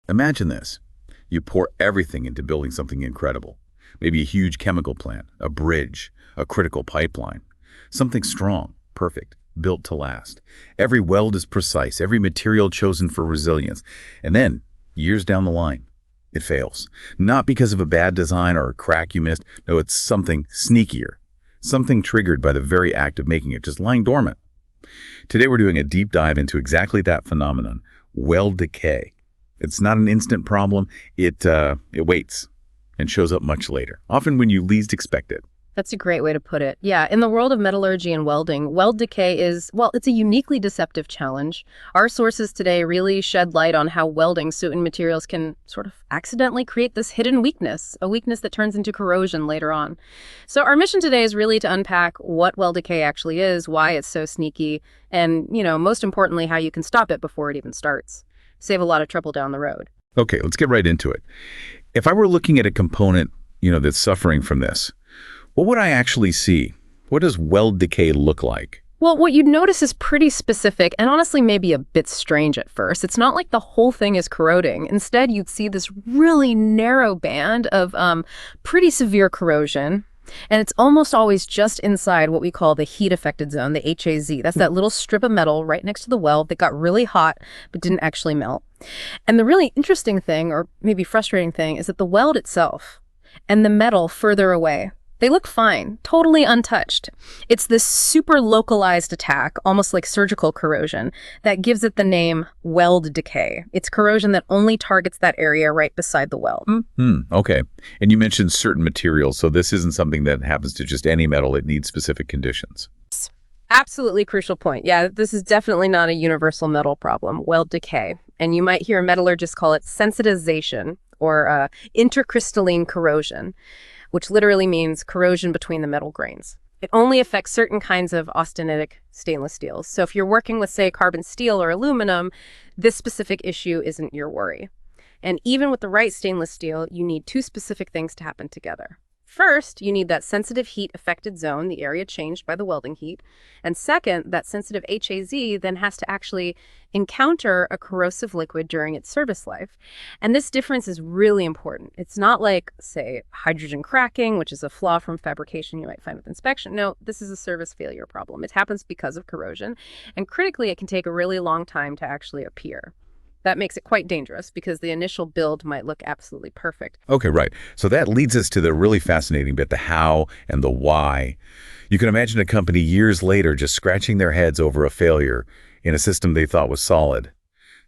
Imagine this. You pour everything into building something incredible. Maybe a huge chemical plant, a bridge, a critical pipeline. Something strong, perfect, built to last. Every weld is precise, every material chosen for resilience. And then, years down the line, it fails. Not because of a bad design or a crack you missed. No, it's something sneakier. Something triggered by the very act of making it, just lying dormant. Today we're doing a deep dive into exactly that phenomenon, weld decay. It's not an instant problem. It waits and shows up much later, often when you least expect it. That's a great way to put it. Yeah, in the world of metallurgy and welding, weld decay is, well, it's a uniquely deceptive challenge. Our sources today really shed light on how welding certain materials can sort of accidentally create this hidden weakness, a weakness that turns into corrosion later on. So our mission today is really to unpack what weld decay actually is, why it's so sneaky, and, most importantly, how you can stop it before it even starts. Save a lot of trouble down the road. Okay, let's get right into it. If I were looking at a component, that's suffering from this, what would I actually see? What does weld decay look like? Well, what you'd notice is pretty specific and honestly maybe a bit strange at first. It's not like the whole thing is corroding. Instead, you'd see this really narrow band of pretty severe corrosion. And it's almost always just inside what we call the heat-affected zone, the HAZ. That's that little strip of metal right next to the weld that got really hot but didn't actually melt. And the really interesting thing, or maybe frustrating thing, is that the weld itself and the metal further away, they look fine, totally untouched. It's this super localized attack, almost like surgical corrosion, that gives it the name weld decay. It's corrosion that only targets that area right beside the weld. Okay. And you mentioned certain materials, so this isn't something that happens to just any metal. It needs specific conditions. Absolutely crucial point. Yeah, this is definitely not a universal metal problem, weld decay. And you might hear metallurgists call it sensitization or intercrystalline corrosion, which literally means corrosion between the metal grains. It only affects certain kinds of austenitic stainless steels. So if you're working with, say, carbon steel or aluminum, this specific issue isn't your worry. And even with the right stainless steel, you need two specific things to happen together. First, you need that sensitive heat-affected zone, the area changed by the welding heat. And second, that sensitive HAZ then has to actually encounter a corrosive liquid during its service life. And this difference is really important. It's not like, say, hydrogen cracking, which is a flaw from fabrication you might find with inspection. No, this is a service failure problem. It happens because of corrosion. And critically, it can take a really long time to actually appear. That makes it quite dangerous because the initial build might look absolutely perfect. Okay, right. So that leads us to the really fascinating bit, the how and the why. You can imagine a company years later just scratching their heads over a failure in a system they thought was solid.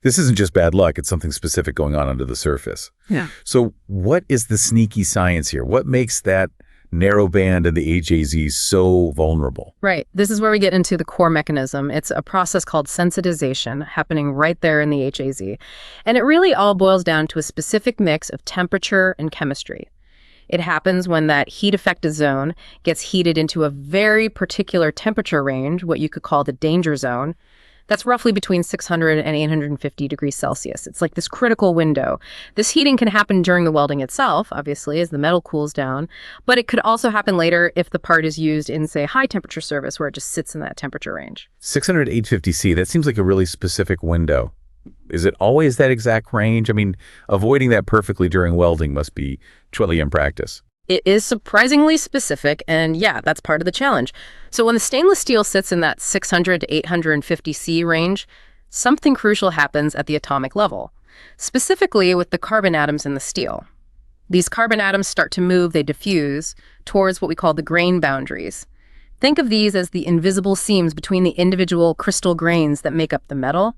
This isn't just bad luck, it's something specific going on under the surface. Yeah. So what is the sneaky science here? What makes that narrow band of the HAZ so vulnerable? Right. This is where we get into the core mechanism. It's a process called sensitization happening right there in the HAZ. And it really all boils down to a specific mix of temperature and chemistry. It happens when that heat-affected zone gets heated into a very particular temperature range, what you could call the danger zone. That's roughly between 600 and 850 degrees Celsius. It's like this critical window. This heating can happen during the welding itself, obviously, as the metal cools down, but it could also happen later if the part is used in, say, high temperature service where it just sits in that temperature range. 600 to 850 C, that seems like a really specific window. Is it always that exact range? I mean, avoiding that perfectly during welding must be tricky in practice. It is surprisingly specific, and yeah, that's part of the challenge. So when the stainless steel sits in that 600 to 850 C range, something crucial happens at the atomic level, specifically with the carbon atoms in the steel. These carbon atoms start to move, they diffuse, towards what we call the grain boundaries. Think of these as the invisible seams between the individual crystal grains that make up the metal.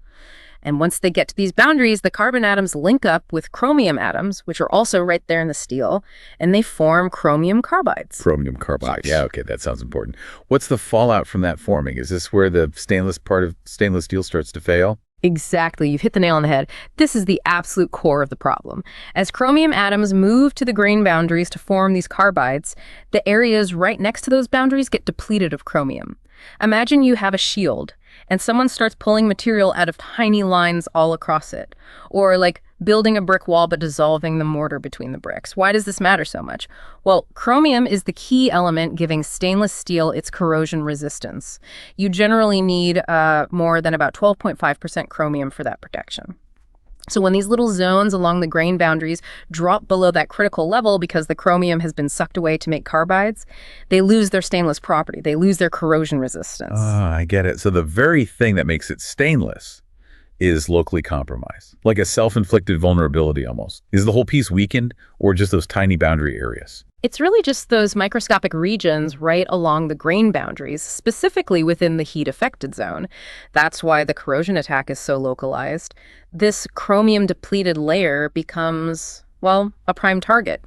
And once they get to these boundaries, the carbon atoms link up with chromium atoms, which are also right there in the steel, and they form chromium carbides. Chromium carbide. Yeah, okay, that sounds important. What's the fallout from that forming? Is this where the stainless part of stainless steel starts to fail? Exactly. You've hit the nail on the head. This is the absolute core of the problem. As chromium atoms move to the grain boundaries to form these carbides, the areas right next to those boundaries get depleted of chromium. Imagine you have a shield, and someone starts pulling material out of tiny lines all across it. Or like building a brick wall but dissolving the mortar between the bricks. Why does this matter so much? Well, chromium is the key element giving stainless steel its corrosion resistance. You generally need more than about 12.5% chromium for that protection. So when these little zones along the grain boundaries drop below that critical level because the chromium has been sucked away to make carbides, they lose their stainless property. They lose their corrosion resistance. I get it. So the very thing that makes it stainless is locally compromised, like a self-inflicted vulnerability almost. Is the whole piece weakened or just those tiny boundary areas? It's really just those microscopic regions right along the grain boundaries, specifically within the heat-affected zone. That's why the corrosion attack is so localized. This chromium-depleted layer becomes, well, a prime target.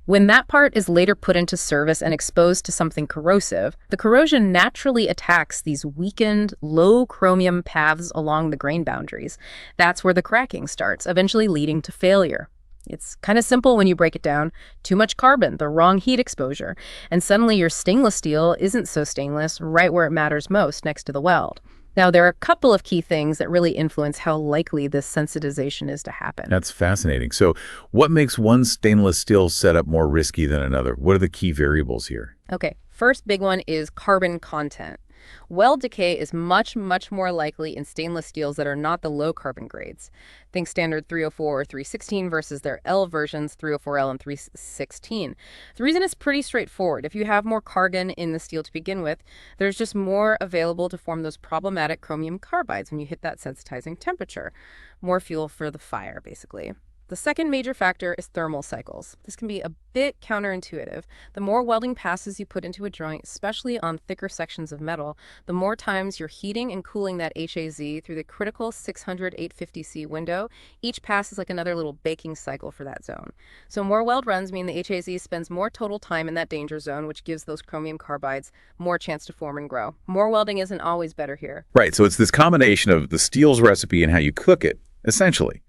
When that part is later put into service and exposed to something corrosive, the corrosion naturally attacks these weakened, low chromium paths along the grain boundaries. That's where the cracking starts, eventually leading to failure. It's kind of simple when you break it down. Too much carbon, the wrong heat exposure, and suddenly your stainless steel isn't so stainless right where it matters most, next to the weld. Now, there are a couple of key things that really influence how likely this sensitization is to happen. That's fascinating. So what makes one stainless steel setup more risky than another? What are the key variables here? Okay, first big one is carbon content. Weld decay is much, much more likely in stainless steels that are not the low carbon grades. Think standard 304 or 316 versus their L versions, 304L and 316. The reason is pretty straightforward. If you have more carbon in the steel to begin with, there's just more available to form those problematic chromium carbides when you hit that sensitizing temperature. More fuel for the fire, basically. The second major factor is thermal cycles. This can be a bit counterintuitive. The more welding passes you put into a joint, especially on thicker sections of metal, the more times you're heating and cooling that HAZ through the critical 600-850C window. Each pass is like another little baking cycle for that zone. So more weld runs mean the HAZ spends more total time in that danger zone, which gives those chromium carbides more chance to form and grow. More welding isn't always better here. Right, so it's this combination of the steel's recipe and how you cook it, essentially,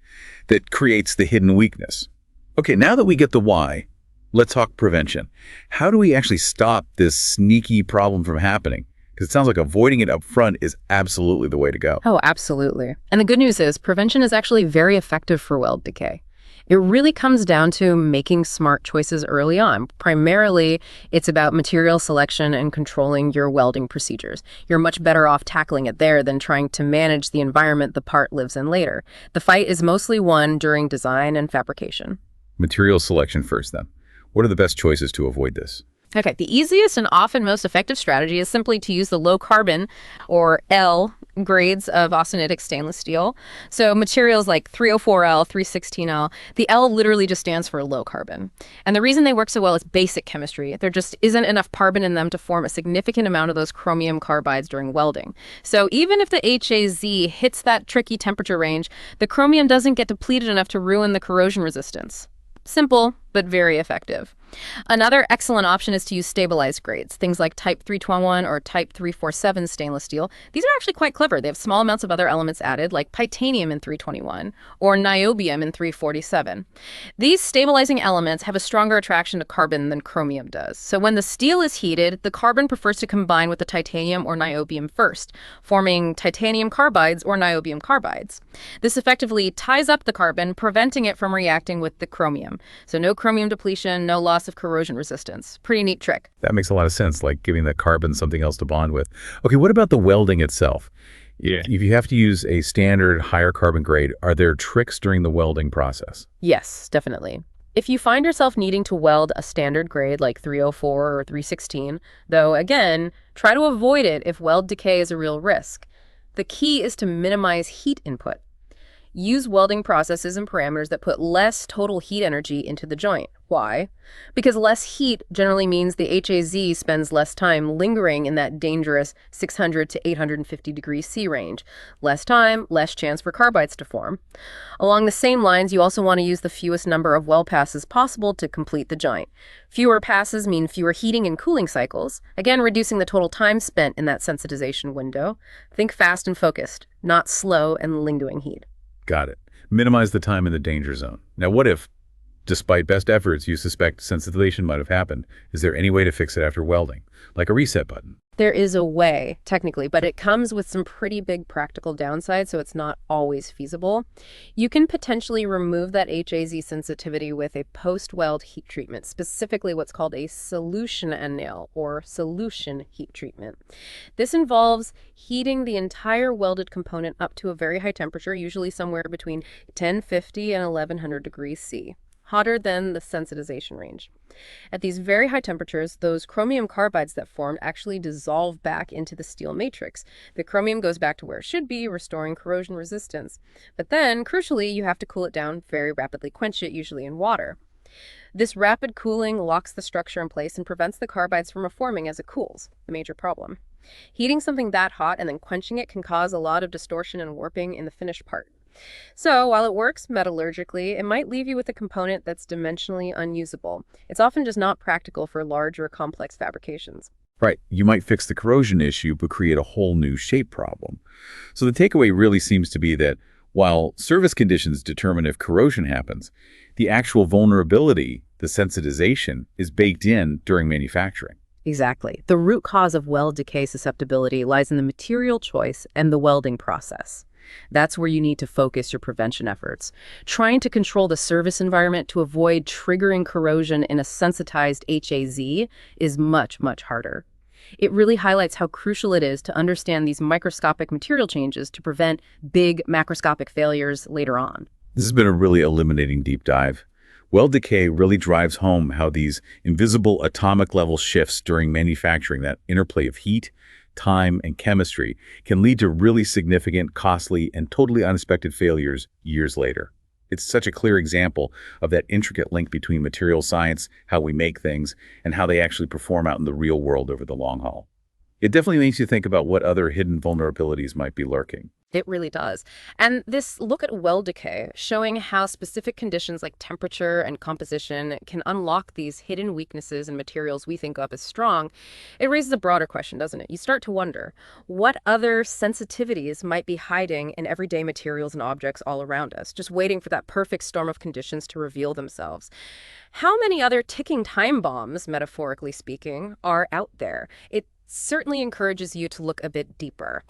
that creates the hidden weakness. Okay, now that we get the why, let's talk prevention. How do we actually stop this sneaky problem from happening? Because it sounds like avoiding it up front is absolutely the way to go. Oh, absolutely. And the good news is prevention is actually very effective for weld decay. It really comes down to making smart choices early on. Primarily, it's about material selection and controlling your welding procedures. You're much better off tackling it there than trying to manage the environment the part lives in later. The fight is mostly won during design and fabrication. Material selection first, then. What are the best choices to avoid this? Okay, the easiest and often most effective strategy is simply to use the low carbon, or L, grades of austenitic stainless steel. So materials like 304L, 316L, the L literally just stands for low carbon. And the reason they work so well is basic chemistry. There just isn't enough carbon in them to form a significant amount of those chromium carbides during welding. So even if the HAZ hits that tricky temperature range, the chromium doesn't get depleted enough to ruin the corrosion resistance. Simple, but very effective. Another excellent option is to use stabilized grades, things like Type 3.1 or Type 347 stainless steel. These are actually quite clever. They have small amounts of other elements added, like titanium in 321 or niobium in 347. These stabilizing elements have a stronger attraction to carbon than chromium does. So when the steel is heated, the carbon prefers to combine with the titanium or niobium first, forming titanium carbides or niobium carbides. This effectively ties up the carbon, preventing it from reacting with the chromium. So no chromium depletion, no loss of corrosion resistance. Pretty neat trick. That makes a lot of sense, like giving the carbon something else to bond with. Okay, what about the welding itself? Yeah. If you have to use a standard higher carbon grade, are there tricks during the welding process? Yes, definitely. If you find yourself needing to weld a standard grade like 304 or 316, though again, try to avoid it if weld decay is a real risk. The key is to minimize heat input. Use welding processes and parameters that put less total heat energy into the joint. Why? Because less heat generally means the HAZ spends less time lingering in that dangerous 600 to 850 degrees C range. Less time, less chance for carbides to form. Along the same lines, you also want to use the fewest number of weld passes possible to complete the joint. Fewer passes mean fewer heating and cooling cycles, again reducing the total time spent in that sensitization window. Think fast and focused, not slow and lingering heat. Got it. Minimize the time in the danger zone. Now, what if, despite best efforts, you suspect sensitization might have happened? Is there any way to fix it after welding, like a reset button? There is a way, technically, but it comes with some pretty big practical downsides, so it's not always feasible. You can potentially remove that HAZ sensitivity with a post-weld heat treatment, specifically what's called a solution anneal, or solution heat treatment. This involves heating the entire welded component up to a very high temperature, usually somewhere between 1050 and 1100 degrees C, hotter than the sensitization range. At these very high temperatures, those chromium carbides that formed actually dissolve back into the steel matrix. The chromium goes back to where it should be, restoring corrosion resistance. But then, crucially, you have to cool it down very rapidly, quench it, usually in water. This rapid cooling locks the structure in place and prevents the carbides from reforming as it cools, a major problem. Heating something that hot and then quenching it can cause a lot of distortion and warping in the finished part. So, while it works metallurgically, it might leave you with a component that's dimensionally unusable. It's often just not practical for large or complex fabrications. Right, you might fix the corrosion issue, but create a whole new shape problem. So the takeaway really seems to be that while service conditions determine if corrosion happens, the actual vulnerability, the sensitization, is baked in during manufacturing. Exactly. The root cause of weld decay susceptibility lies in the material choice and the welding process. That's where you need to focus your prevention efforts. Trying to control the service environment to avoid triggering corrosion in a sensitized HAZ is much, much harder. It really highlights how crucial it is to understand these microscopic material changes to prevent big macroscopic failures later on. This has been a really illuminating deep dive. Weld decay really drives home how these invisible atomic level shifts during manufacturing, that interplay of heat, time, and chemistry, can lead to really significant, costly, and totally unexpected failures years later. It's such a clear example of that intricate link between material science, how we make things, and how they actually perform out in the real world over the long haul. It definitely makes you think about what other hidden vulnerabilities might be lurking. It really does. And this look at weld decay, showing how specific conditions like temperature and composition can unlock these hidden weaknesses in materials we think of as strong, it raises a broader question, doesn't it? You start to wonder, what other sensitivities might be hiding in everyday materials and objects all around us, just waiting for that perfect storm of conditions to reveal themselves? How many other ticking time bombs, metaphorically speaking, are out there? It certainly encourages you to look a bit deeper.